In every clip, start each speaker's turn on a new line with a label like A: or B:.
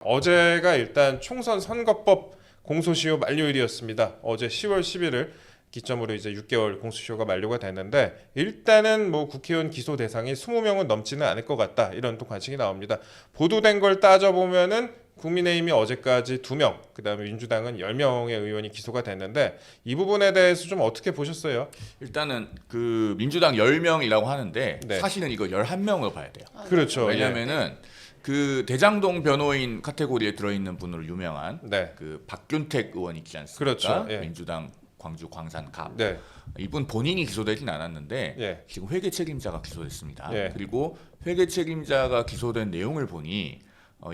A: 어제가 일단 총선 선거법 공소시효 만료일이었습니다. 어제 10월 11일 기점으로 이제 6개월 공소시효가 만료가 됐는데 일단은 뭐 국회의원 기소 대상이 20명은 넘지는 않을 것 같다. 이런 또 관측이 나옵니다. 보도된 걸 따져보면은 국민의힘이 어제까지 2명, 그다음에 민주당은 10명의 의원이 기소가 됐는데 이 부분에 대해서 좀 어떻게 보셨어요?
B: 일단은 그 민주당 10명이라고 하는데
A: 네.
B: 사실은 이거 11명으로 봐야 돼요.
A: 그렇죠.
B: 왜냐면은 그 대장동 변호인 카테고리에 들어있는 분으로 유명한
A: 네.
B: 그 박균택 의원 있지 않습니까?
A: 그렇죠. 예.
B: 민주당 광주 광산 갑.
A: 네.
B: 이분 본인이 기소되진 않았는데
A: 예.
B: 지금 회계 책임자가 기소됐습니다.
A: 예.
B: 그리고 회계 책임자가 기소된 내용을 보니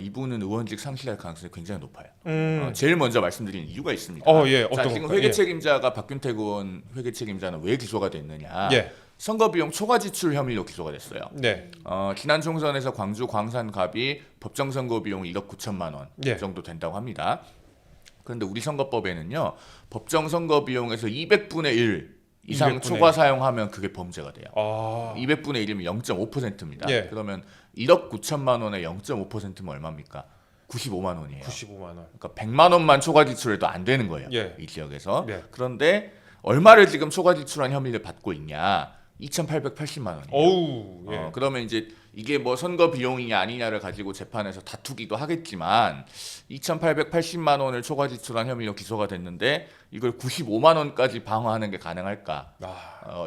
B: 이분은 의원직 상실할 가능성이 굉장히 높아요. 제일 먼저 말씀드리는 이유가 있습니다.
A: 예.
B: 자,
A: 어떤
B: 지금
A: 건가요?
B: 회계
A: 예.
B: 책임자가 박균택 의원 회계 책임자는 왜 기소가 됐느냐?
A: 예.
B: 선거 비용 초과 지출 혐의로 기소가 됐어요.
A: 네.
B: 지난 총선에서 광주 광산갑이 법정 선거 비용 1억 9천만 원
A: 예.
B: 정도 된다고 합니다. 그런데 우리 선거법에는요, 법정 선거 비용에서 200분의 1 이상
A: 200분의
B: 초과 사용하면 그게 범죄가 돼요.
A: 아.
B: 200분의 1이면 0.5%입니다.
A: 예.
B: 그러면 1억 9천만 원에 0.5%면 얼마입니까? 95만 원이에요.
A: 95만 원.
B: 그러니까 100만 원만 초과 지출해도 안 되는 거예요.
A: 예.
B: 이 지역에서.
A: 예.
B: 그런데 얼마를 지금 초과 지출한 혐의를 받고 있냐? 2,880만 원이에요.
A: 어우. 예.
B: 그러면 이제 이게 뭐 선거 비용이냐 아니냐를 가지고 재판에서 다투기도 하겠지만 2,880만 원을 초과 지출한 혐의로 기소가 됐는데 이걸 95만 원까지 방어하는 게 가능할까?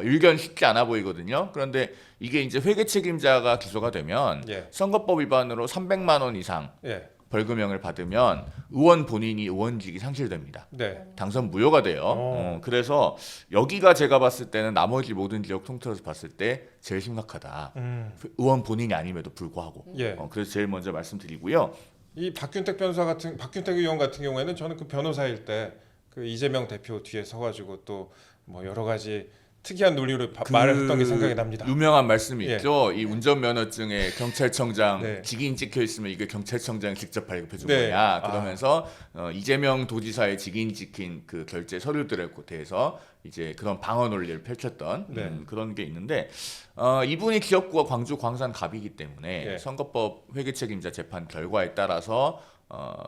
B: 일견 쉽지 않아 보이거든요. 그런데 이게 이제 회계 책임자가 기소가 되면
A: 예.
B: 선거법 위반으로 300만 원 이상
A: 예.
B: 벌금형을 받으면 의원 본인이 의원직이 상실됩니다.
A: 네.
B: 당선 무효가 돼요. 그래서 여기가 제가 봤을 때는 나머지 모든 지역 통틀어서 봤을 때 제일 심각하다. 의원 본인이 아님에도 불구하고.
A: 예.
B: 그래서 제일 먼저 말씀드리고요.
A: 이 박균택 의원 같은 경우에는 저는 그 변호사일 때 그 이재명 대표 뒤에 서가지고 또 뭐 여러 가지 특이한 논리로 말을 했던 게 생각이 납니다.
B: 유명한 말씀이
A: 예.
B: 있죠. 이 운전면허증에 경찰청장
A: 네.
B: 직인 찍혀 있으면 이게 경찰청장이 직접 발급해 준
A: 네.
B: 거냐. 그러면서 이재명 도지사의 직인 찍힌 그 결제 서류들에 대해서 이제 그런 방어 논리를 펼쳤던
A: 네.
B: 그런 게 있는데 이분이 지역구가 광주 광산 갑이기 때문에
A: 네.
B: 선거법 회계 책임자 재판 결과에 따라서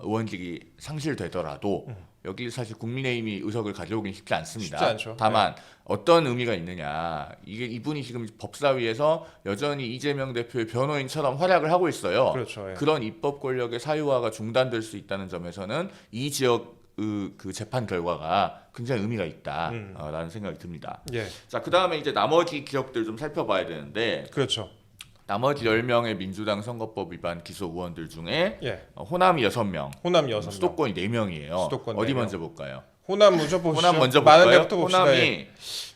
B: 의원직이 상실되더라도 여기 사실 국민의힘이 의석을 가져오긴 쉽지 않습니다.
A: 쉽지 않죠.
B: 다만 어떤 의미가 있느냐, 이게 이분이 지금 법사위에서 여전히 이재명 대표의 변호인처럼 활약을 하고 있어요.
A: 그렇죠. 예.
B: 그런 입법 권력의 사유화가 중단될 수 있다는 점에서는 이 지역 그 재판 결과가 굉장히 의미가 있다라는 생각이 듭니다.
A: 예.
B: 자, 그 다음에 이제 나머지 기억들 좀 살펴봐야 되는데
A: 그렇죠.
B: 나머지 10명의 민주당 선거법 위반 기소 의원들 중에
A: 예.
B: 호남이 6명,
A: 호남 6명.
B: 수도권이 4명이에요.
A: 수도권
B: 어디
A: 4명.
B: 먼저 볼까요?
A: 호남 먼저 보시죠.
B: 호남 먼저
A: 많은
B: 볼까요?
A: 데부터 봅시다. 예.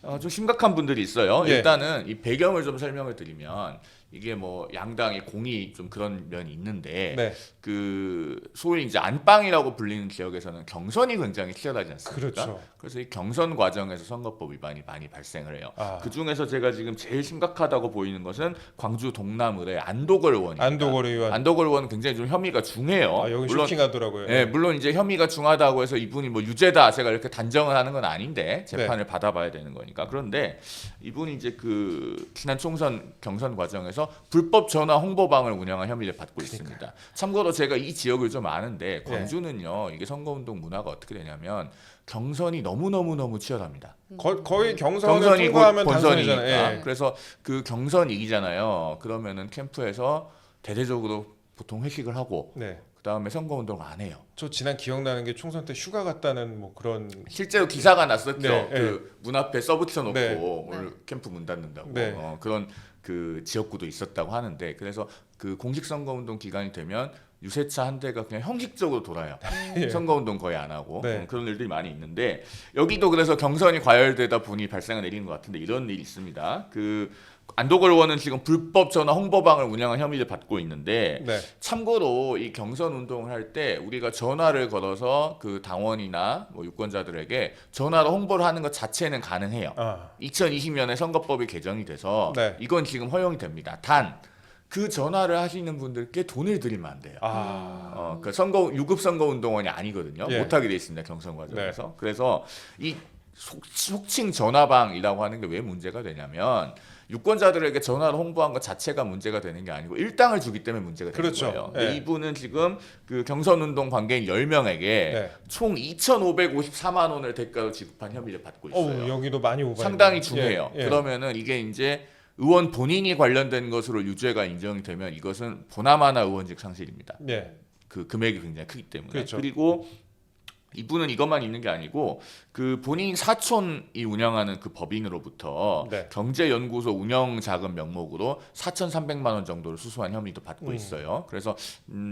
B: 호남이 좀 심각한 분들이 있어요.
A: 예.
B: 일단은 이 배경을 좀 설명을 드리면 이게 뭐 양당의 공이 좀 그런 면이 있는데
A: 네.
B: 그 소위 이제 안방이라고 불리는 지역에서는 경선이 굉장히 치열하지 않습니까?
A: 그렇죠.
B: 그래서 이 경선 과정에서 선거법 위반이 많이 발생을 해요.
A: 아.
B: 그 중에서 제가 지금 제일 심각하다고 보이는 것은 광주 동남을의 안도걸 의원입니다.
A: 안도걸 의원.
B: 안도걸 의원은 굉장히 좀 혐의가 중해요.
A: 아, 여기
B: 물론
A: 쇼킹하더라고요.
B: 예, 물론 이제 혐의가 중하다고 해서 이분이 뭐 유죄다 제가 이렇게 단정을 하는 건 아닌데 재판을
A: 네.
B: 받아봐야 되는 거니까. 그런데 이분이 이제 그 지난 총선 경선 과정에서 불법 전화 홍보방을 운영한 혐의를 받고 있습니다. 참고로 제가 이 지역을 좀 아는데 광주는요, 이게 선거운동 문화가 어떻게 되냐면 경선이 너무 치열합니다.
A: 거의 경선을
B: 경선이
A: 통과하면
B: 곧
A: 당선이잖아요.
B: 본선이니까.
A: 예.
B: 그래서 그 경선 이기잖아요. 그러면은 캠프에서 대대적으로 보통 회식을 하고
A: 네.
B: 그 다음에 선거운동을 안 해요.
A: 저 지난 기억나는 게 총선 때 휴가 갔다는 뭐 그런.
B: 실제로 기사가 났었죠.
A: 네,
B: 그 문 앞에 써붙여놓고
A: 네.
B: 오늘 캠프 문 닫는다고
A: 네.
B: 그런 그 지역구도 있었다고 하는데, 그래서 그 공식 선거운동 기간이 되면 유세차 한 대가 그냥 형식적으로 돌아요.
A: 예.
B: 선거운동 거의 안 하고
A: 네.
B: 그런 일들이 많이 있는데 여기도 그래서 경선이 과열되다 보니 발생을 내리는 것 같은데 이런 일이 있습니다. 그 안도걸 의원은 지금 불법 전화 홍보방을 운영한 혐의를 받고 있는데
A: 네.
B: 참고로 이 경선 운동을 할 때 우리가 전화를 걸어서 그 당원이나 뭐 유권자들에게 전화로 홍보를 하는 것 자체는 가능해요. 2020년에 선거법이 개정이 돼서
A: 네.
B: 이건 지금 허용이 됩니다. 단 그 전화를 하시는 분들께 돈을 드리면 안 돼요. 그 유급 선거 운동원이 아니거든요.
A: 예.
B: 못하게 돼 있습니다. 경선 과정에서. 그래서 이 속칭 전화방이라고 하는 게 왜 문제가 되냐면 유권자들에게 전화로 홍보한 것 자체가 문제가 되는 게 아니고 일당을 주기 때문에 문제가 되는
A: 그렇죠.
B: 거예요.
A: 네.
B: 근데 이분은 지금 그 경선운동 관계인 10명에게
A: 네.
B: 총 2,554만 원을 대가로 지급한 혐의를 받고 있어요.
A: 여기도 많이 오바.
B: 상당히 중요해요.
A: 예.
B: 그러면은 이게 이제 의원 본인이 관련된 것으로 유죄가 인정이 되면 이것은 보나마나 의원직 상실입니다.
A: 예.
B: 그 금액이 굉장히 크기 때문에.
A: 그렇죠.
B: 그리고 이분은 이것만 있는 게 아니고 그 본인 사촌이 운영하는 그 법인으로부터
A: 네.
B: 경제연구소 운영 자금 명목으로 4,300만 원 정도를 수수한 혐의도 받고 있어요. 그래서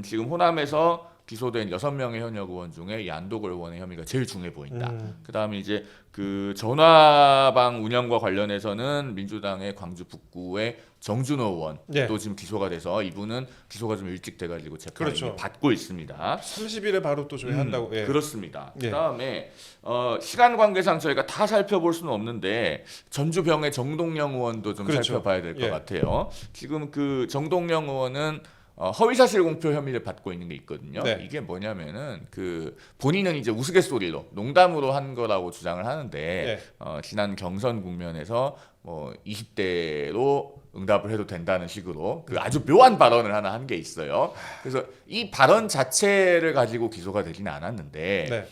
B: 지금 호남에서 기소된 6명의 현역 의원 중에 이 안도걸 의원의 혐의가 제일 중요해 보인다. 그다음에 이제 그 전화방 운영과 관련해서는 민주당의 광주 북구의 정준호 의원
A: 네.
B: 또 지금 기소가 돼서 이분은 기소가 좀 일찍 돼가지고 재판을
A: 그렇죠.
B: 이미 받고 있습니다.
A: 30일에 바로 또 조회한다고. 예.
B: 그렇습니다.
A: 예.
B: 그다음에 시간 관계상 저희가 다 살펴볼 수는 없는데 전주병의 정동영 의원도 좀
A: 그렇죠.
B: 살펴봐야 될 것
A: 예.
B: 같아요. 지금 그 정동영 의원은 허위사실 공표 혐의를 받고 있는 게 있거든요.
A: 네.
B: 이게 뭐냐면은 그 본인은 이제 우스갯소리로 농담으로 한 거라고 주장을 하는데
A: 네.
B: 지난 경선 국면에서 뭐 20대로 응답을 해도 된다는 식으로 그 아주 묘한 발언을 하나 한 게 있어요. 그래서 이 발언 자체를 가지고 기소가 되지는 않았는데
A: 네.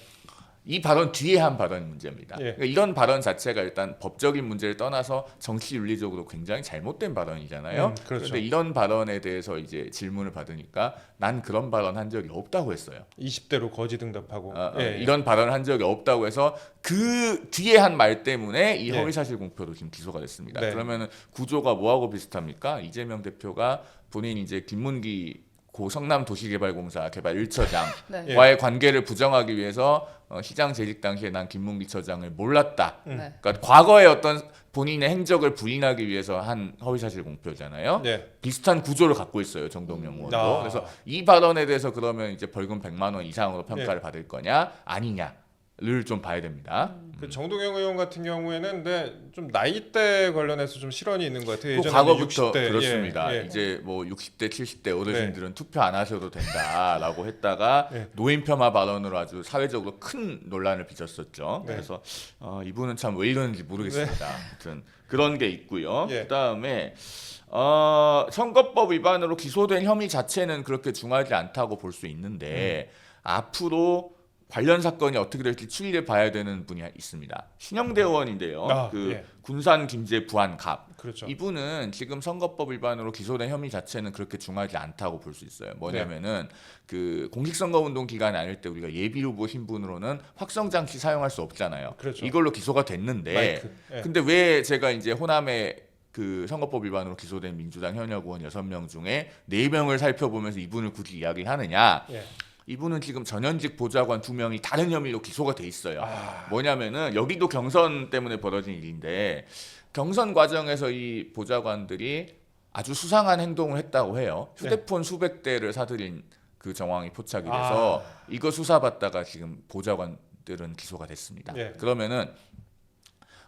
B: 이 발언 뒤에 한 발언이 문제입니다.
A: 예.
B: 그러니까 이런 발언 자체가 일단 법적인 문제를 떠나서 정치 윤리적으로 굉장히 잘못된 발언이잖아요.
A: 그렇죠.
B: 그런데 이런 발언에 대해서 이제 질문을 받으니까 난 그런 발언 한 적이 없다고 했어요.
A: 20대로 거짓 응답하고.
B: 이런 발언을 한 적이 없다고 해서 그 뒤에 한 말 때문에 이
A: 예.
B: 허위사실 공표로 지금 기소가 됐습니다.
A: 네.
B: 그러면 구조가 뭐하고 비슷합니까? 이재명 대표가 본인 이제 김문기 고 성남도시개발공사 개발 1처장과의
C: 네.
B: 관계를 부정하기 위해서 시장 재직 당시에 난 김문기 처장을 몰랐다.
C: 네.
B: 그러니까 과거의 어떤 본인의 행적을 부인하기 위해서 한 허위사실 공표잖아요.
A: 네.
B: 비슷한 구조를 갖고 있어요, 정동영 의원도.
A: 아.
B: 그래서 이 발언에 대해서 그러면 이제 벌금 100만 원 이상으로 평가를 받을 거냐 아니냐를 좀 봐야 됩니다.
A: 그 정동영 의원 같은 경우에는 근데 좀 나이대 관련해서 좀 실언이 있는 것 같아요.
B: 그
A: 예전에는
B: 과거부터
A: 60대.
B: 그렇습니다.
A: 예, 예.
B: 이제 뭐 60대, 70대 어르신들은 투표 안 하셔도 된다라고 했다가
A: 예.
B: 노인 폄하 발언으로 아주 사회적으로 큰 논란을 빚었었죠.
A: 네.
B: 그래서 이분은 참 왜 이러는지 모르겠습니다. 아무튼 그런 게 있고요.
A: 예.
B: 그다음에 선거법 위반으로 기소된 혐의 자체는 그렇게 중하지 않다고 볼 수 있는데 앞으로 관련 사건이 어떻게 될지 추이를 봐야 되는 분이 있습니다. 신영대 의원인데요.
A: 예.
B: 군산 김제 부안 갑.
A: 그렇죠.
B: 이분은 지금 선거법 위반으로 기소된 혐의 자체는 그렇게 중하지 않다고 볼 수 있어요. 뭐냐면은 그 공직선거운동 기간이 아닐 때 우리가 예비후보 신분으로는 확성장치 사용할 수 없잖아요.
A: 그렇죠.
B: 이걸로 기소가 됐는데
A: 마이크. 예.
B: 근데 왜 제가 이제 호남에 그 선거법 위반으로 기소된 민주당 현역 의원 6명 중에 4명을 살펴보면서 이분을 굳이 이야기하느냐?
A: 예.
B: 이분은 지금 전현직 보좌관 2명이 다른 혐의로 기소가 돼 있어요.
A: 아.
B: 뭐냐면은 여기도 경선 때문에 벌어진 일인데 경선 과정에서 이 보좌관들이 아주 수상한 행동을 했다고 해요. 휴대폰 수백 대를 사들인 그 정황이 포착이 돼서 이거 수사받다가 지금 보좌관들은 기소가 됐습니다.
A: 예.
B: 그러면은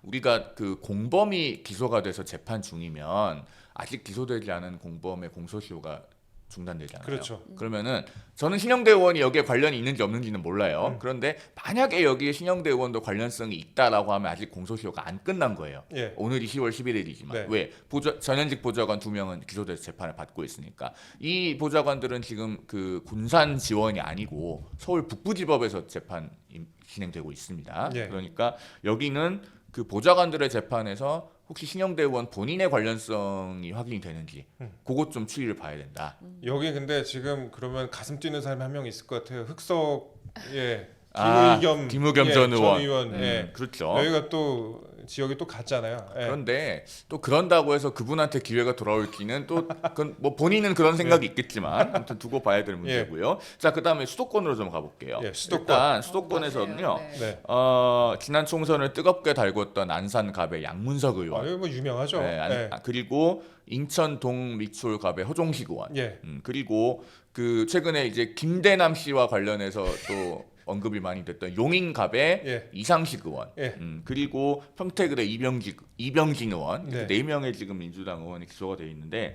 B: 우리가 그 공범이 기소가 돼서 재판 중이면 아직 기소되지 않은 공범의 공소시효가 중단되잖아요.
A: 그렇죠.
B: 그러면은 저는 신영대 의원이 여기에 관련이 있는지 없는지는 몰라요. 그런데 만약에 여기에 신영대 의원도 관련성이 있다라고 하면 아직 공소시효가 안 끝난 거예요.
A: 예.
B: 오늘이 10월 11일이지만
A: 네.
B: 왜 전현직 보좌관 2명은 기소돼서 재판을 받고 있으니까 이 보좌관들은 지금 그 군산 지원이 아니고 서울 북부지법에서 재판이 진행되고 있습니다.
A: 예.
B: 그러니까 여기는 그 보좌관들의 재판에서 혹시 신영대 의원 본인의 관련성이 확인이 되는지 그것 좀 추이를 봐야 된다.
A: 여기 근데 지금 그러면 가슴 뛰는 사람이 한 명 있을 것 같아요. 흑석
B: 김의겸 전
A: 의원. 예.
B: 그렇죠.
A: 여기가 또 지역이 또 같잖아요. 예.
B: 그런데 또 그런다고 해서 그분한테 기회가 돌아올지는 또 그건 뭐 본인은 그런 생각이 있겠지만 아무튼 두고 봐야 될 문제고요. 자, 그다음에 수도권으로 좀 가볼게요.
A: 예, 수도권.
B: 일단 수도권에서는요.
C: 네.
A: 네.
B: 지난 총선을 뜨겁게 달궜던 안산갑의 양문석 의원.
A: 이거 뭐 유명하죠.
B: 네,
A: 예.
B: 그리고 인천 동미출갑의 허종식 의원.
A: 예.
B: 그리고 그 최근에 이제 김대남 씨와 관련해서 또 언급이 많이 됐던 용인갑의
A: 예.
B: 이상식 의원,
A: 예.
B: 그리고 평택의 이병진 의원
A: 네.
B: 이렇게 4명의 지금 민주당 의원이 기소가 돼 있는데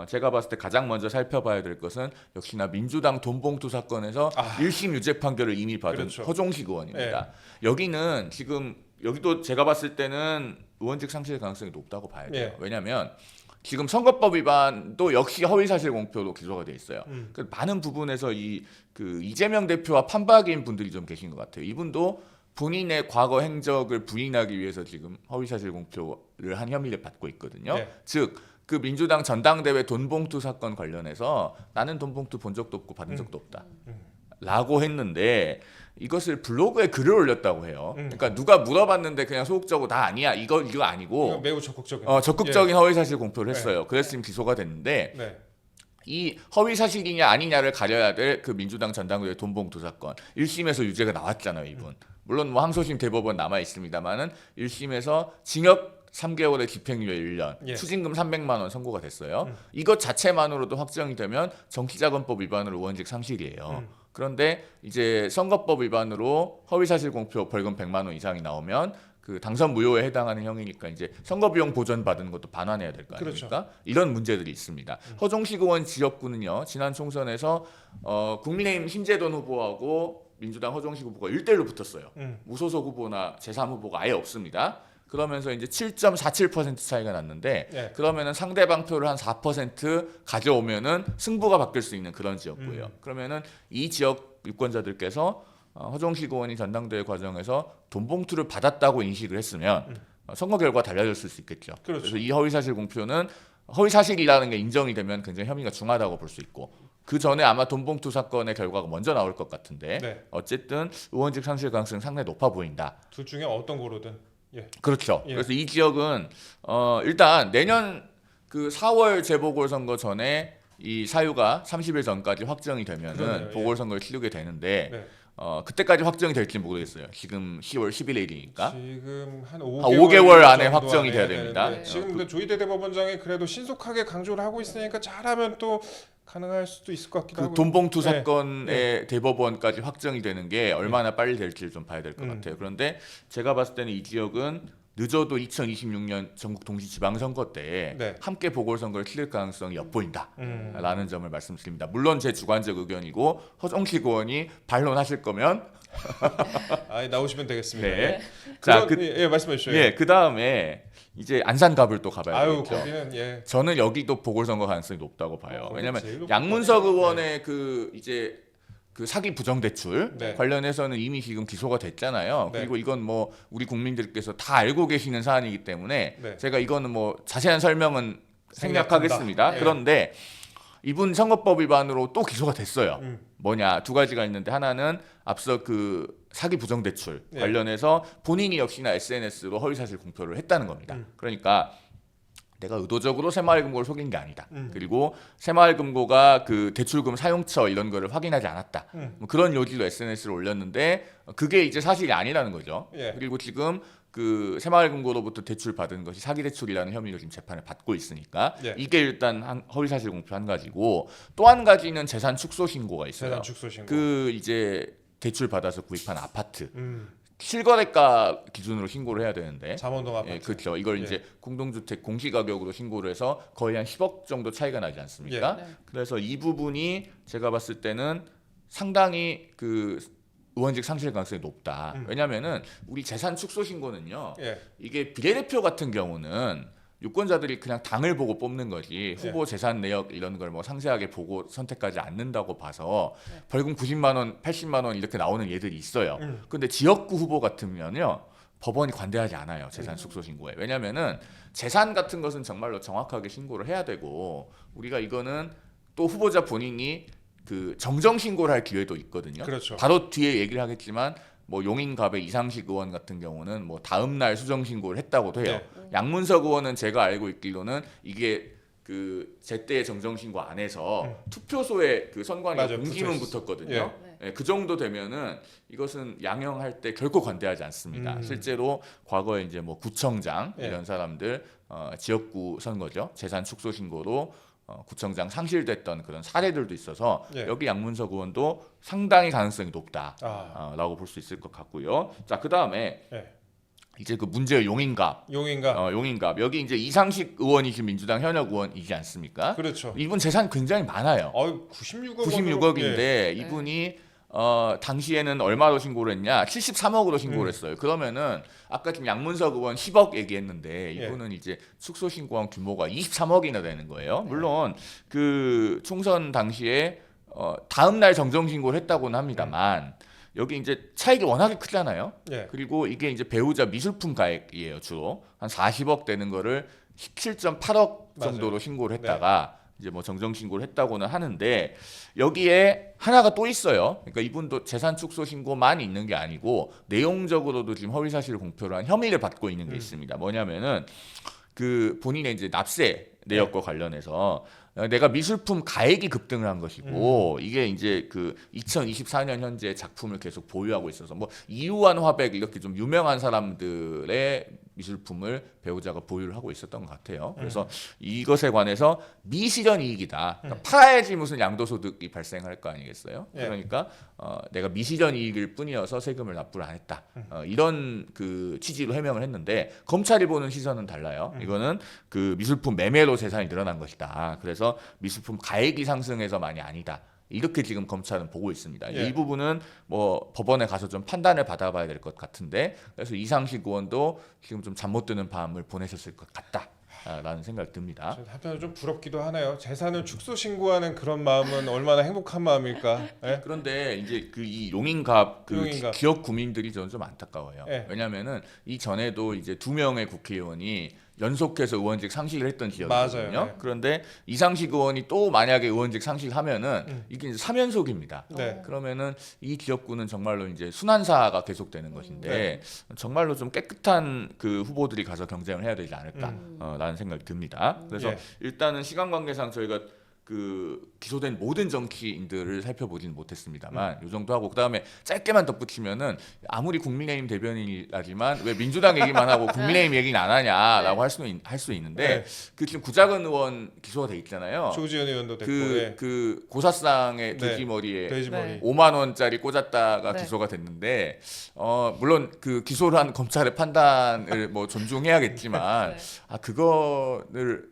B: 제가 봤을 때 가장 먼저 살펴봐야 될 것은 역시나 민주당 돈봉투 사건에서 1심 유죄 판결을 이미 받은
A: 그렇죠.
B: 허종식 의원입니다. 여기는 지금 여기도 제가 봤을 때는 의원직 상실 가능성이 높다고 봐야 돼요.
A: 예.
B: 왜냐하면 지금 선거법 위반도 역시 허위사실 공표로 기소가 돼 있어요. 그 많은 부분에서 그 이재명 대표와 판박인 분들이 좀 계신 것 같아요. 이분도 본인의 과거 행적을 부인하기 위해서 지금 허위사실 공표를 한 혐의를 받고 있거든요.
A: 네.
B: 즉 그 민주당 전당대회 돈봉투 사건 관련해서 나는 돈봉투 본 적도 없고 받은 적도 없다. 라고 했는데 이것을 블로그에 글을 올렸다고 해요. 그러니까 누가 물어봤는데 그냥 소극적으로 다 아니야. 이거 아니고
A: 이거 매우 적극적인.
B: 적극적인 허위사실 공표를 했어요. 그랬으면 기소가 됐는데
A: 네.
B: 이 허위사실이냐 아니냐를 가려야 될 그 민주당 전당대회 돈봉투 사건 1심에서 유죄가 나왔잖아요. 이분. 물론 뭐 항소심 대법원 남아 있습니다만은 1심에서 징역 3개월에 집행유예 1년,
A: 예.
B: 추징금 300만 원 선고가 됐어요. 이것 자체만으로도 확정이 되면 정치자금법 위반으로 의원직 상실이에요. 그런데 이제 선거법 위반으로 허위사실 공표 벌금 100만 원 이상이 나오면 그 당선 무효에 해당하는 형이니까 이제 선거비용 보전 받은 것도 반환해야 될 거 아닙니까?
A: 그렇죠.
B: 이런 문제들이 있습니다. 허종식 의원 지역구는요. 지난 총선에서 국민의힘 심재돈 후보하고 민주당 허종식 후보가 1대1로 붙었어요. 무소속 후보나 제3 후보가 아예 없습니다. 그러면서 이제 7.47% 차이가 났는데
A: 예.
B: 그러면은 상대방 표를 한 4% 가져오면은 승부가 바뀔 수 있는 그런 지역구예요. 그러면은 이 지역 유권자들께서 허종식 의원이 전당대회 과정에서 돈봉투를 받았다고 인식을 했으면 선거 결과 달라졌을 수 있겠죠.
A: 그렇죠.
B: 그래서 이 허위사실 공표는 허위사실이라는 게 인정이 되면 굉장히 혐의가 중하다고 볼 수 있고 그 전에 아마 돈봉투 사건의 결과가 먼저 나올 것 같은데
A: 네.
B: 어쨌든 의원직 상실 가능성이 상당히 높아 보인다.
A: 둘 중에 어떤 거로든. 예.
B: 그렇죠.
A: 예.
B: 그래서 이 지역은 일단 내년 그 4월 재보궐선거 전에 이 사유가 30일 전까지 확정이 되면은
A: 그러네요. 예.
B: 보궐선거를 치르게 되는데
A: 네.
B: 그때까지 확정이 될지 모르겠어요. 지금 10월 11일이니까.
A: 지금 한
B: 5개월 안에
A: 정도
B: 확정이 돼야
A: 안에
B: 됩니다.
A: 되는데 지금 근데 조희대 대법원장이 그래도 신속하게 강조를 하고 있으니까 잘하면 또 가능할 수도 있을 것 같기도
B: 그
A: 하고.
B: 돈봉투
A: 네.
B: 사건의 대법원까지 확정이 되는 게 얼마나 빨리 될지를 좀 봐야 될 것 같아요. 그런데 제가 봤을 때는 이 지역은 늦어도 2026년 전국 동시 지방선거 때
A: 네.
B: 함께 보궐선거를 치를 가능성이 엿보인다라는 점을 말씀드립니다. 물론 제 주관적 의견이고 허정식 의원이 반론하실 거면
A: 나오시면 되겠습니다.
B: 네.
A: 예.
B: 자,
A: 예, 말씀해 주시죠.
B: 예, 그 다음에 이제 안산갑을 또 가봐야
A: 아유,
B: 되겠죠.
A: 거기는 예.
B: 저는 여기도 보궐선거 가능성이 높다고 봐요.
A: 거기
B: 왜냐하면
A: 제일 높을
B: 양문석
A: 것 같아요.
B: 의원의 그 이제 그 사기 부정대출
A: 네.
B: 관련해서는 이미 지금 기소가 됐잖아요.
A: 네.
B: 그리고 이건 뭐 우리 국민들께서 다 알고 계시는 사안이기 때문에
A: 네.
B: 제가 이거는 뭐 자세한 설명은 생략하겠습니다.
A: 예.
B: 그런데 이분 선거법 위반으로 또 기소가 됐어요. 뭐냐 두 가지가 있는데 하나는 앞서 그 사기 부정대출
A: 네.
B: 관련해서 본인이 역시나 SNS로 허위사실 공표를 했다는 겁니다. 그러니까 내가 의도적으로 새마을금고를 속인 게 아니다. 그리고 새마을금고가 그 대출금 사용처 이런 거를 확인하지 않았다. 뭐 그런 요지로 SNS를 올렸는데 그게 이제 사실이 아니라는 거죠.
A: 예.
B: 그리고 지금 그 새마을금고로부터 대출 받은 것이 사기 대출이라는 혐의로 지금 재판을 받고 있으니까
A: 예.
B: 이게 일단 허위사실 공표 한 가지고 또 한 가지는 재산 축소 신고가 있어요.
A: 재산 축소 신고.
B: 그 이제 대출 받아서 구입한 아파트 실거래가 기준으로 신고를 해야 되는데
A: 잠원동 아파트.
B: 예, 그렇죠. 이걸
A: 예.
B: 이제 공동주택 공시가격으로 신고를 해서 거의 한 10억 정도 차이가 나지 않습니까?
C: 네.
B: 그래서 이 부분이 제가 봤을 때는 상당히 그 의원직 상실 가능성이 높다. 왜냐하면은 우리 재산 축소 신고는요.
A: 예.
B: 이게 비례대표 같은 경우는 유권자들이 그냥 당을 보고 뽑는 거지 후보 재산 내역 이런 걸 뭐 상세하게 보고 선택하지 않는다고 봐서 벌금 90만 원, 80만 원 이렇게 나오는 예들이 있어요. 근데 지역구 후보 같으면요. 법원이 관대하지 않아요. 재산 축소 신고에. 왜냐면은 재산 같은 것은 정말로 정확하게 신고를 해야 되고 우리가 이거는 또 후보자 본인이 그 정정 신고를 할 기회도 있거든요.
A: 그렇죠.
B: 바로 뒤에 얘기를 하겠지만 뭐 용인갑의 이상식 의원 같은 경우는 뭐 다음 날 수정 신고를 했다고도 해요.
A: 네.
B: 양문석 의원은 제가 알고 있기로는 이게 그 제때 정정 신고 안 해서 투표소에 그 선관위
A: 맞아요.
B: 공지문
A: 붙어
B: 붙었거든요.
C: 예.
B: 예, 그 정도 되면은 이것은 양형할 때 결코 관대하지 않습니다. 실제로 과거에 이제 뭐 구청장
A: 예.
B: 이런 사람들 지역구 선거죠. 재산 축소 신고로 구청장 상실됐던 그런 사례들도 있어서
A: 예.
B: 여기 양문석 의원도 상당히 가능성이 높다.
A: 아.
B: 라고 볼 수 있을 것 같고요. 자, 그 다음에
A: 예.
B: 이제 그 문제의 용인갑.
A: 용인가.
B: 용인갑. 여기 이제 이상식 의원이 지금 민주당 현역 의원이지 않습니까?
A: 그렇죠.
B: 이분 재산 굉장히 많아요.
A: 96억
B: 96억인데
A: 예.
B: 이분이 당시에는 얼마로 신고를 했냐? 73억으로 신고를 했어요. 그러면은 아까 지금 양문석 의원 10억 얘기했는데 이분은 이제 축소 신고한 규모가 23억이나 되는 거예요. 물론 그 총선 당시에 다음 날 정정 신고를 했다고는 합니다만 여기 이제 차익이 워낙에 크잖아요.
A: 예.
B: 그리고 이게 이제 배우자 미술품 가액이에요. 주로 한 40억 되는 거를 17.8억 정도로
A: 맞아요.
B: 신고를 했다가 이제 뭐 정정 신고를 했다고는 하는데 여기에 하나가 또 있어요. 그러니까 이분도 재산 축소 신고만 있는 게 아니고 내용적으로도 지금 허위 사실 공표를 한 혐의를 받고 있는 게 있습니다. 뭐냐면은 그 본인의 이제 납세 내역과 관련해서 내가 미술품 가액이 급등을 한 것이고 이게 이제 그 2024년 현재 작품을 계속 보유하고 있어서 뭐 이우환 화백 이렇게 좀 유명한 사람들의 미술품을 배우자가 보유를 하고 있었던 것 같아요. 그래서 이것에 관해서 미실현 이익이다. 그러니까 팔아야지 무슨 양도소득이 발생할 거 아니겠어요?
A: 예.
B: 그러니까 내가 미실현 이익일 뿐이어서 세금을 납부를 안 했다. 이런 그 취지로 해명을 했는데 검찰이 보는 시선은 달라요. 이거는 그 미술품 매매로 재산이 늘어난 것이다. 그래서 미술품 가액이 상승해서만이 아니다. 이렇게 지금 검찰은 보고 있습니다.
A: 예.
B: 이 부분은 뭐 법원에 가서 좀 판단을 받아봐야 될 것 같은데 그래서 이상식 의원도 지금 좀 잠 못 드는 밤을 보내셨을 것 같다라는 생각이 듭니다.
A: 한편으로 좀 부럽기도 하네요. 재산을 축소 신고하는 그런 마음은 얼마나 행복한 마음일까. 예?
B: 그런데 이제 그 이 용인갑 그
A: 용인갑.
B: 기업 구민들이 저는 좀 안타까워요.
A: 예.
B: 왜냐하면은 이 전에도 이제 2명의 국회의원이 연속해서 의원직 상실을 했던 지역이거든요.
A: 맞아요. 예.
B: 그런데 이상식 의원이 또 만약에 의원직 상실하면은 이게 이제 3연속입니다.
A: 네.
B: 그러면은 이 지역구는 정말로 이제 순환사가 계속되는 것인데 정말로 좀 깨끗한 그 후보들이 가서 경쟁을 해야 되지 않을까라는 생각이 듭니다. 그래서
A: 예.
B: 일단은 시간 관계상 저희가 그 기소된 모든 정치인들을 살펴보지는 못했습니다만 이 정도 하고 그다음에 짧게만 덧붙이면은 아무리 국민의힘 대변인이라지만 왜 민주당 얘기만 하고 국민의힘 얘기는 안 하냐라고 할 수 있는데 그 지금 구자근 의원 기소가 돼 있잖아요.
A: 조지현 의원도 됐고.
B: 그,
A: 예.
B: 그 고사상의
A: 네.
B: 돼지 머리에
A: 돼지머리.
B: 5만 원짜리 꽂았다가
C: 네.
B: 기소가 됐는데 물론 그 기소를 한 검찰의 판단을 뭐 존중해야겠지만
C: 네.
B: 그거를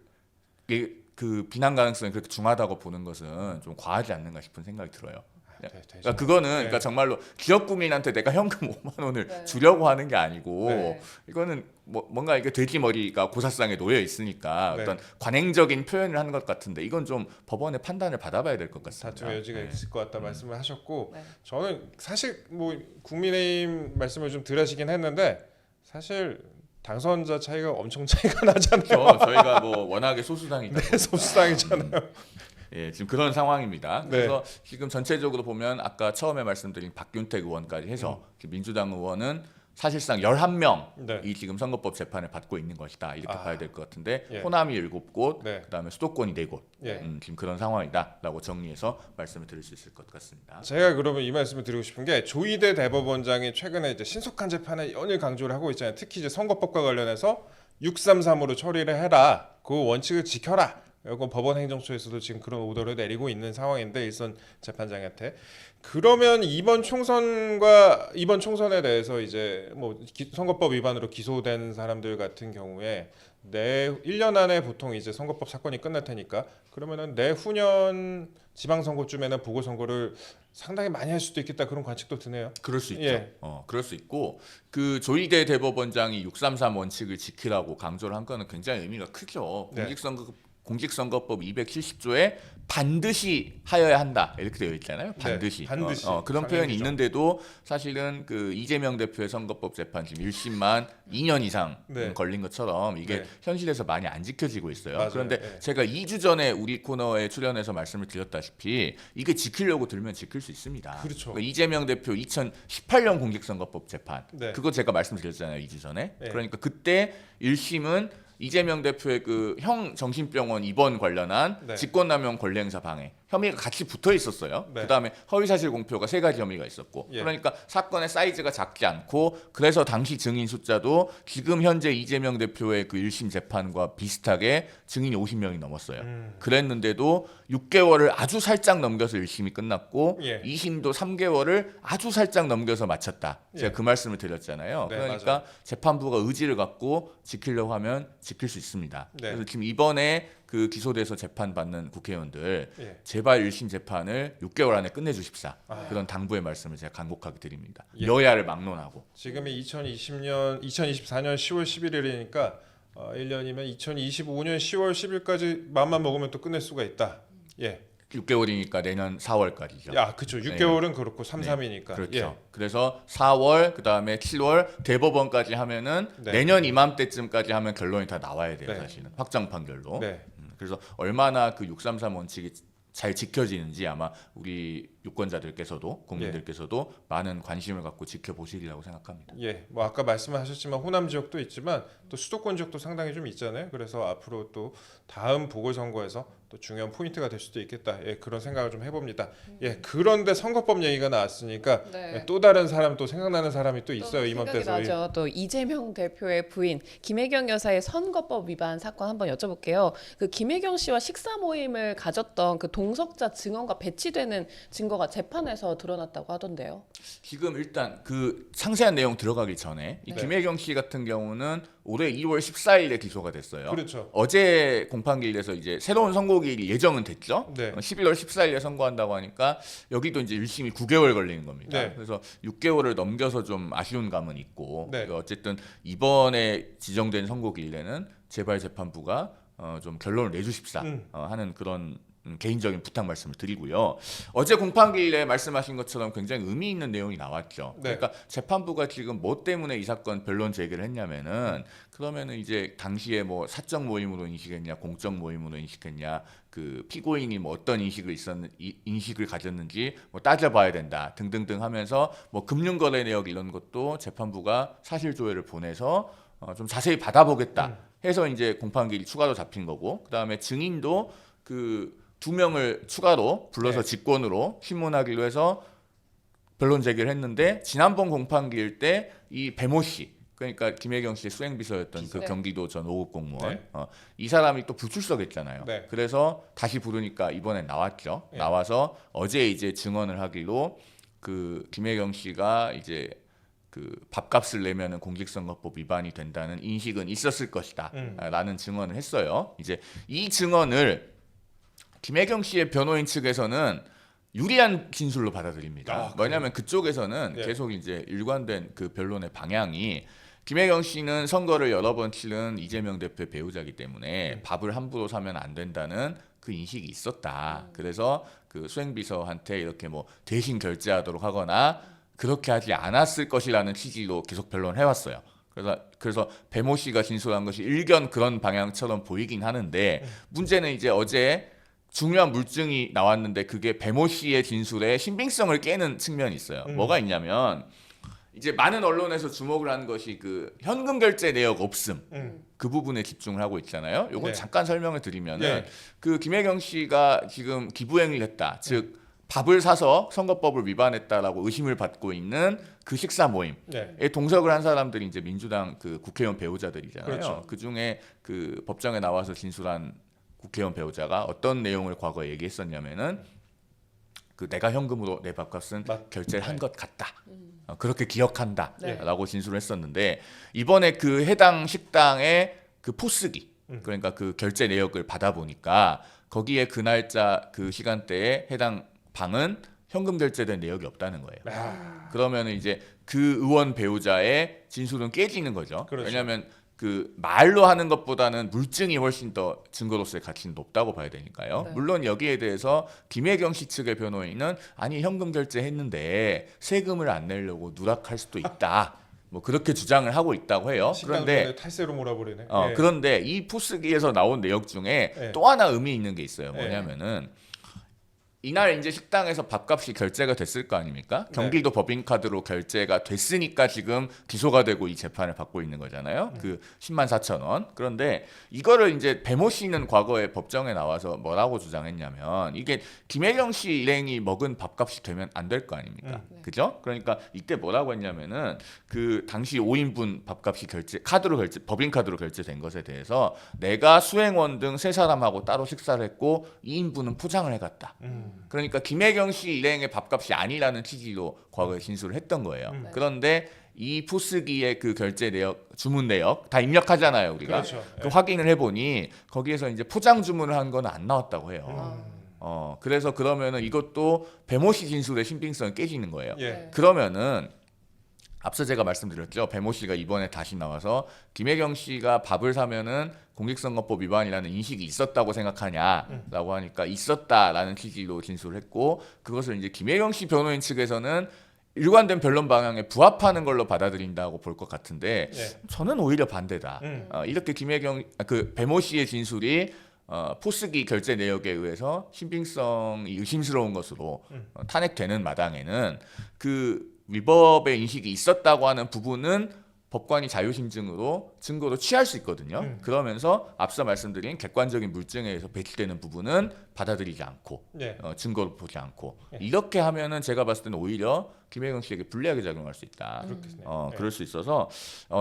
B: 그 비난 가능성이 그렇게 중하다고 보는 것은 좀 과하지 않는가 싶은 생각이 들어요. 그러니까 그거는 그러니까 정말로 기업 국민한테 내가 현금 5만 원을
C: 네.
B: 주려고 하는 게 아니고
A: 네.
B: 이거는 뭔가 이게 돼지머리가 고사상에 놓여 있으니까
A: 네.
B: 어떤 관행적인 표현을 하는 것 같은데 이건 좀 법원의 판단을 받아봐야 될 것 같습니다.
A: 다툼의 여지가
B: 네.
A: 있을 것 같다 말씀을 하셨고
C: 네.
A: 저는 사실 뭐 국민의힘 말씀을 좀 들으시긴 했는데 사실 당선자 차이가 엄청 차이가 나잖아요.
B: 저희가 뭐 워낙에 소수당이다 보니까.
A: 소수당이잖아요.
B: 예, 지금 그런 상황입니다.
A: 네.
B: 그래서 지금 전체적으로 보면 아까 처음에 말씀드린 박균택 의원까지 해서 민주당 의원은 사실상 11명이
A: 네.
B: 지금 선거법 재판을 받고 있는 것이다. 이렇게 봐야 될 것 같은데
A: 예.
B: 호남이 7곳,
A: 네.
B: 그다음에 수도권이 4곳.
A: 예.
B: 지금 그런 상황이다라고 정리해서 말씀을 드릴 수 있을 것 같습니다.
A: 제가 그러면 이 말씀을 드리고 싶은 게 조희대 대법원장이 최근에 이제 신속한 재판에 연일 강조를 하고 있잖아요. 특히 이제 선거법과 관련해서 633으로 처리를 해라. 그 원칙을 지켜라. 이건 법원 행정처에서도 지금 그런 오더를 내리고 있는 상황인데 일선 재판장한테 그러면 이번 총선에 대해서 이제 뭐 선거법 위반으로 기소된 사람들 같은 경우에 내 1년 안에 보통 이제 선거법 사건이 끝날 테니까 그러면은 내후년 지방선거쯤에는 보궐선거를 상당히 많이 할 수도 있겠다 그런 관측도 드네요.
B: 그럴 수 있죠.
A: 예.
B: 그럴 수 있고 그 조희대 대법원장이 633 원칙을 지키라고 강조를 한 거는 굉장히 의미가 크죠.
A: 네.
B: 공직선거법 270조에 반드시 하여야 한다 이렇게 되어 있잖아요. 반드시.
A: 네, 반드시.
B: 그런 표현이 있는데도 사실은 그 이재명 대표의 선거법 재판 지금 1심만 2년 이상
A: 네.
B: 걸린 것처럼 이게
A: 네.
B: 현실에서 많이 안 지켜지고 있어요.
A: 맞아요.
B: 그런데
A: 네.
B: 제가 2주 전에 우리 코너에 출연해서 말씀을 드렸다시피 이게 지키려고 들면 지킬 수 있습니다.
A: 그렇죠.
B: 그러니까 이재명 대표 2018년 공직선거법 재판
A: 네.
B: 그거 제가 말씀드렸잖아요 2주 전에.
A: 네.
B: 그러니까 그때 1심은 이재명 대표의 그 형 정신병원 입원 관련한
A: 네.
B: 직권남용 권리행사 방해 혐의가 같이 붙어 있었어요.
A: 네.
B: 그다음에 허위사실 공표가 3가지 혐의가 있었고
A: 예.
B: 그러니까 사건의 사이즈가 작지 않고 그래서 당시 증인 숫자도 지금 현재 이재명 대표의 그 1심 재판과 비슷하게 증인이 50명이 넘었어요. 그랬는데도 6개월을 아주 살짝 넘겨서 1심이 끝났고
A: 예.
B: 2심도 3개월을 아주 살짝 넘겨서 마쳤다. 제가
A: 예.
B: 그 말씀을 드렸잖아요.
A: 네,
B: 그러니까
A: 맞아요.
B: 재판부가 의지를 갖고 지키려고 하면 지킬 수 있습니다.
A: 네.
B: 그래서 지금 이번에 그 기소돼서 재판받는 국회의원들
A: 예.
B: 제발 1심 재판을 6개월 안에 끝내주십사.
A: 아.
B: 그런 당부의 말씀을 제가 간곡하게 드립니다.
A: 예.
B: 여야를 막론하고.
A: 지금이 2024년 10월 11일이니까 1년이면 2025년 10월 10일까지 마음만 먹으면 또 끝낼 수가 있다. 예.
B: 6개월이니까 내년 4월까지죠.
A: 야, 그렇죠. 6개월은 그렇고 3,
B: 네.
A: 3이니까.
B: 그렇죠.
A: 예.
B: 그래서 4월 그다음에 7월 대법원까지 하면은
A: 네.
B: 내년 이맘때쯤까지 하면 결론이 다 나와야 돼요.
A: 네.
B: 사실은 확정 판결로.
A: 네.
B: 그래서 얼마나 그 633 원칙이 잘 지켜지는지 아마 우리 유권자들께서도 국민들께서도 많은 관심을 갖고 지켜보시리라고 생각합니다.
A: 예, 뭐 아까 말씀하셨지만 호남 지역도 있지만 또 수도권 지역도 상당히 좀 있잖아요. 그래서 앞으로 또 다음 보궐선거에서 또 중요한 포인트가 될 수도 있겠다. 예, 그런 생각을 좀 해봅니다. 예, 그런데 선거법 얘기가 나왔으니까
C: 네.
A: 예, 또 다른 사람 또 생각나는 사람이 또 있어요.
C: 생각이
A: 이맘때서.
C: 나죠. 또 이재명 대표의 부인 김혜경 여사의 선거법 위반 사건 한번 여쭤볼게요. 그 김혜경 씨와 식사 모임을 가졌던 그 동석자 증언과 배치되는 증거가 재판에서 드러났다고 하던데요.
B: 지금 일단 그 상세한 내용 들어가기 전에 이
A: 네.
B: 김혜경 씨 같은 경우는 올해 2월 14일에 기소가 됐어요.
A: 그렇죠.
B: 어제 공판기일에서 이제 새로운 선고기일이 예정은 됐죠.
A: 네.
B: 11월 14일에 선고한다고 하니까 여기도 이제 1심이 9개월 걸리는 겁니다.
A: 네.
B: 그래서 6개월을 넘겨서 좀 아쉬운 감은 있고
A: 네.
B: 어쨌든 이번에 지정된 선고기일에는 재발재판부가 좀 결론을 내주십사 하는 그런 개인적인 부탁 말씀을 드리고요. 어제 공판기일에 말씀하신 것처럼 굉장히 의미 있는 내용이 나왔죠.
A: 네.
B: 그러니까 재판부가 지금 뭐 때문에 이 사건 변론 제기를 했냐면은 그러면은 이제 당시에 뭐 사적 모임으로 인식했냐, 공적 모임으로 인식했냐, 그 피고인이 뭐 어떤 인식을 가졌는지 뭐 따져봐야 된다 등등등 하면서 뭐 금융거래 내역 이런 것도 재판부가 사실 조회를 보내서 좀 자세히 받아보겠다 해서 이제 공판기일이 추가로 잡힌 거고, 그 다음에 증인도 그 2명을 추가로 불러서
A: 네.
B: 직권으로 신문하기로 해서 변론 제기를 했는데, 지난번 공판기일 때 이 배모 씨, 그러니까 김혜경 씨의 수행비서였던 그
C: 네.
B: 경기도 전 5급 공무원,
A: 네.
B: 이 사람이 또 불출석했잖아요.
A: 네.
B: 그래서 다시 부르니까 이번엔 나왔죠.
A: 네.
B: 나와서 어제 이제 증언을 하기로 그 김혜경 씨가 이제 그 밥값을 내면은 공직선거법 위반이 된다는 인식은 있었을 것이다 라는 증언을 했어요. 이제 이 증언을 김혜경 씨의 변호인 측에서는 유리한 진술로 받아들입니다. 뭐냐면 그쪽에서는
A: 예.
B: 계속 이제 일관된 그 변론의 방향이, 김혜경 씨는 선거를 여러 번 치른 이재명 대표의 배우자이기 때문에 밥을 함부로 사면 안 된다는 그 인식이 있었다. 그래서 그 수행비서한테 이렇게 뭐 대신 결제하도록 하거나 그렇게 하지 않았을 것이라는 취지로 계속 변론을 해왔어요. 그래서 배모 씨가 진술한 것이 일견 그런 방향처럼 보이긴 하는데, 문제는 이제 어제 중요한 물증이 나왔는데 그게 배모 씨의 진술의 신빙성을 깨는 측면이 있어요. 뭐가 있냐면, 이제 많은 언론에서 주목을 한 것이 그 현금 결제 내역 없음, 그 부분에 집중을 하고 있잖아요. 요건
A: 네.
B: 잠깐 설명을 드리면은
A: 네.
B: 그 김혜경 씨가 지금 기부행위를 했다, 즉 밥을 사서 선거법을 위반했다라고 의심을 받고 있는 그 식사 모임에
A: 네.
B: 동석을 한 사람들이 이제 민주당 그 국회의원 배우자들이잖아요.
A: 그렇죠.
B: 그 중에 그 법정에 나와서 진술한 국회의원 배우자가 어떤 내용을 과거에 얘기했었냐면은, 그 내가 현금으로 내 밥값은 결제를 한 것 같다. 그렇게 기억한다라고 진술을 했었는데, 이번에 그 해당 식당의 그 포스기, 그러니까 그 결제 내역을 받아보니까 거기에 그 날짜 그 시간대에 해당 방은 현금 결제된 내역이 없다는 거예요. 그러면 이제 그 의원 배우자의 진술은 깨지는 거죠.
A: 그렇죠.
B: 왜냐하면 그 말로 하는 것보다는 물증이 훨씬 더 증거로서의 가치는 높다고 봐야 되니까요.
C: 네.
B: 물론 여기에 대해서 김혜경 씨 측의 변호인은 아니 현금 결제했는데 세금을 안 내려고 누락할 수도 있다. 뭐 그렇게 주장을 하고 있다고 해요.
A: 그런데 탈세로 몰아버리네. 예.
B: 그런데 이 포스기에서 나온 내역 중에
A: 네.
B: 또 하나 의미 있는 게 있어요.
A: 네.
B: 뭐냐면은 이날 이제 식당에서 밥값이 결제가 됐을 거 아닙니까? 경기도 법인카드로 결제가 됐으니까 지금 기소가 되고 이 재판을 받고 있는 거잖아요. 그 10만 4천 원. 그런데 이거를 이제 배모 씨는 과거에 법정에 나와서 뭐라고 주장했냐면, 이게 김혜경 씨 일행이 먹은 밥값이 되면 안 될 거 아닙니까? 그죠? 그러니까 이때 뭐라고 했냐면은 그 당시 5인분 밥값이 법인카드로 결제된 것에 대해서 내가 수행원 등 세 사람하고 따로 식사를 했고 2인분은 포장을 해갔다. 그러니까 김혜경 씨 일행의 밥값이 아니라는 취지로 과거에 진술을 했던 거예요. 그런데 이 포스기의 그 결제 내역, 주문 내역 다 입력하잖아요, 우리가.
A: 그렇죠.
B: 그 확인을 해보니 거기에서 이제 포장 주문을 한 건 안 나왔다고 해요. 그래서 그러면은 이것도 배모 씨 진술의 신빙성이 깨지는 거예요.
A: 예.
B: 그러면은 앞서 제가 말씀드렸죠. 배모 씨가 이번에 다시 나와서 김혜경 씨가 밥을 사면은 공직선거법 위반이라는 인식이 있었다고 생각하냐라고 하니까 있었다라는 취지로 진술을 했고, 그것을 이제 김혜경 씨 변호인 측에서는 일관된 변론 방향에 부합하는 걸로 받아들인다고 볼 것 같은데
A: 예.
B: 저는 오히려 반대다. 이렇게 그 배모 씨의 진술이 포스기 결제 내역에 의해서 신빙성이 의심스러운 것으로 탄핵되는 마당에는 그 위법의 인식이 있었다고 하는 부분은 법관이 자유심증으로 증거로 취할 수 있거든요. 그러면서 앞서 말씀드린 객관적인 물증에 의해서 배치되는 부분은 받아들이지 않고
A: 예.
B: 증거로 보지 않고 이렇게 하면은 제가 봤을 때는 오히려 김혜경 씨에게 불리하게 작용할 수 있다.
A: 그렇겠네요. 예.
B: 그럴 수 있어서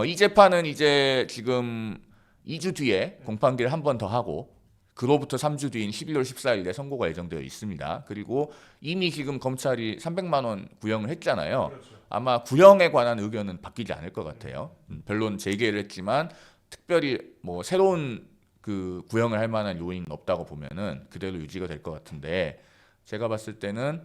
B: 이 재판은 이제 지금 2주 뒤에 공판기를 한 번 더 하고 그로부터 3주 뒤인 11월 14일에 선고가 예정되어 있습니다. 그리고 이미 지금 검찰이 300만 원 구형을 했잖아요.
A: 그렇죠.
B: 아마 구형에 관한 의견은 바뀌지 않을 것 같아요. 변론 재개를 했지만 특별히 뭐 새로운 그 구형을 할 만한 요인은 없다고 보면은 그대로 유지가 될 것 같은데 제가 봤을 때는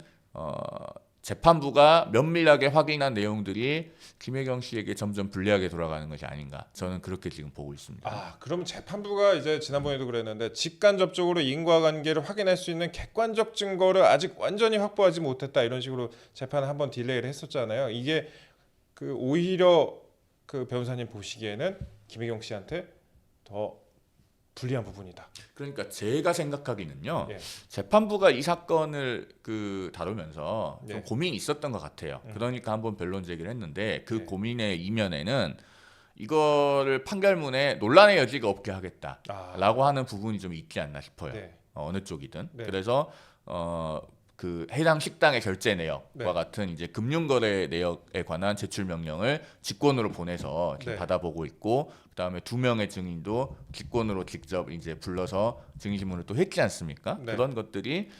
B: 재판부가 면밀하게 확인한 내용들이 김혜경 씨에게 점점 불리하게 돌아가는 것이 아닌가 저는 그렇게 지금 보고 있습니다.
A: 아, 그럼 재판부가 이제 지난번에도 그랬는데 직간접적으로 인과관계를 확인할 수 있는 객관적 증거를 아직 완전히 확보하지 못했다 이런 식으로 재판을 한번 딜레이를 했었잖아요. 이게 그 오히려 그 변호사님 보시기에는 김혜경 씨한테 더 불리한 부분이다.
B: 그러니까 제가 생각하기는요.
A: 예.
B: 재판부가 이 사건을 다루면서 좀
A: 네.
B: 고민이 있었던 것 같아요. 그러니까 한번 변론 제기를 했는데 그
A: 네.
B: 고민의 이면에는 이거를 판결문에 논란의 여지가 없게 하겠다라고 하는 부분이 좀 있지 않나 싶어요.
A: 네.
B: 어느 쪽이든.
A: 네.
B: 그래서 그 해당 식당의 결제 내역과
A: 네.
B: 같은 이제 금융거래 내역에 관한 제출 명령을 직권으로 보내서 지금
A: 네.
B: 받아보고 있고, 그다음에 2명의 증인도 직권으로 직접 이제 불러서 증인신문을 또 했지 않습니까?
A: 네.
B: 그런 것들이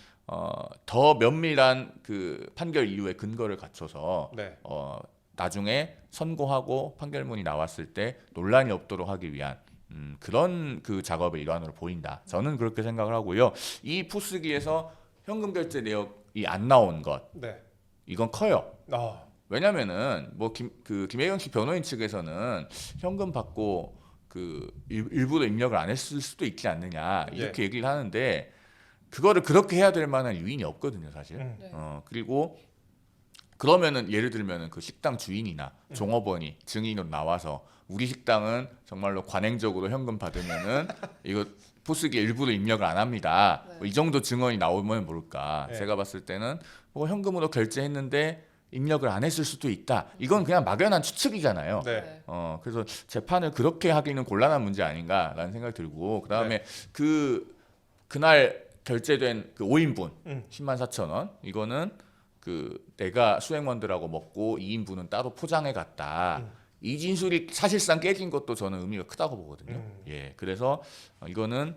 B: 더 면밀한 그 판결 이유의 근거를 갖춰서
A: 네.
B: 나중에 선고하고 판결문이 나왔을 때 논란이 없도록 하기 위한 그런 그 작업의 일환으로 보인다. 저는 그렇게 생각을 하고요. 이 포스기에서 현금 결제 내역이 안 나온 것,
A: 네.
B: 이건 커요.
A: 아,
B: 왜냐면은 뭐 김혜경 씨 변호인 측에서는 현금 받고 그 일부러 입력을 안 했을 수도 있지 않느냐 이렇게 얘기를 하는데 그거를 그렇게 해야 될 만한 유인이 없거든요, 사실.
C: 네.
B: 그리고 그러면은 예를 들면은 그 식당 주인이나 종업원이 증인으로 나와서 우리 식당은 정말로 관행적으로 현금 받으면은 이거 포스기에 일부러 입력을 안 합니다.
C: 네.
B: 뭐이 정도 증언이 나오면 모를까.
A: 네.
B: 제가 봤을 때는 뭐 현금으로 결제했는데 입력을 안 했을 수도 있다. 이건 그냥 막연한 추측이잖아요.
A: 네.
B: 그래서 재판을 그렇게 하기는 곤란한 문제 아닌가라는 생각이 들고 그다음에 그날 결제된 그 5인분 10만 4천 원 이거는 그 내가 수행원들하고 먹고 2인분은 따로 포장해 갔다. 이 진술이 사실상 깨진 것도 저는 의미가 크다고 보거든요. 예, 그래서 이거는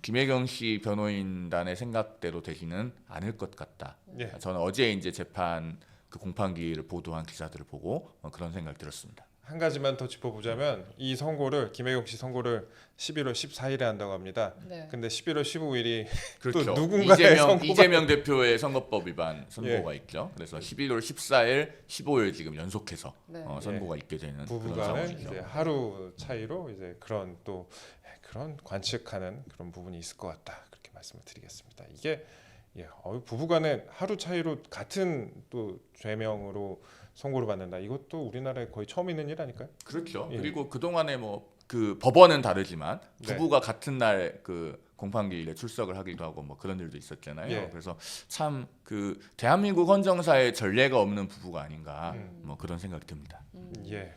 B: 김혜경 씨 변호인단의 생각대로 되지는 않을 것 같다.
A: 예.
B: 저는 어제 이제 재판 그 공판기를 보도한 기사들을 보고 그런 생각이 들었습니다.
A: 한 가지만 더 짚어보자면 이 선고를 김혜경 씨 선고를 11월 14일에 한다고 합니다.
C: 네.
A: 근데 11월 15일이
B: 그렇죠.
A: 또 누군가의
B: 이재명 대표의 선거법 위반 선고가 있죠. 그래서 11월 14일, 15일 지금 연속해서
C: 네.
B: 선고가 있게 되는 그런
A: 부부간은
B: 상황이죠.
A: 이제 하루 차이로 이제 그런 또 그런 관측하는 그런 부분이 있을 것 같다 그렇게 말씀을 드리겠습니다. 이게 부부간에 하루 차이로 같은 또 죄명으로 선고를 받는다. 이것도 우리나라에 거의 처음 있는 일 아닐까요?
B: 그렇죠.
A: 예.
B: 그리고 그 동안에 뭐 그 법원은 다르지만
A: 네.
B: 부부가 같은 날 그 공판기일에 출석을 하기도 하고 뭐 그런 일도 있었잖아요.
A: 예.
B: 그래서 참 그 대한민국 헌정사에 전례가 없는 부부가 아닌가 뭐 그런 생각이 듭니다.
A: 예.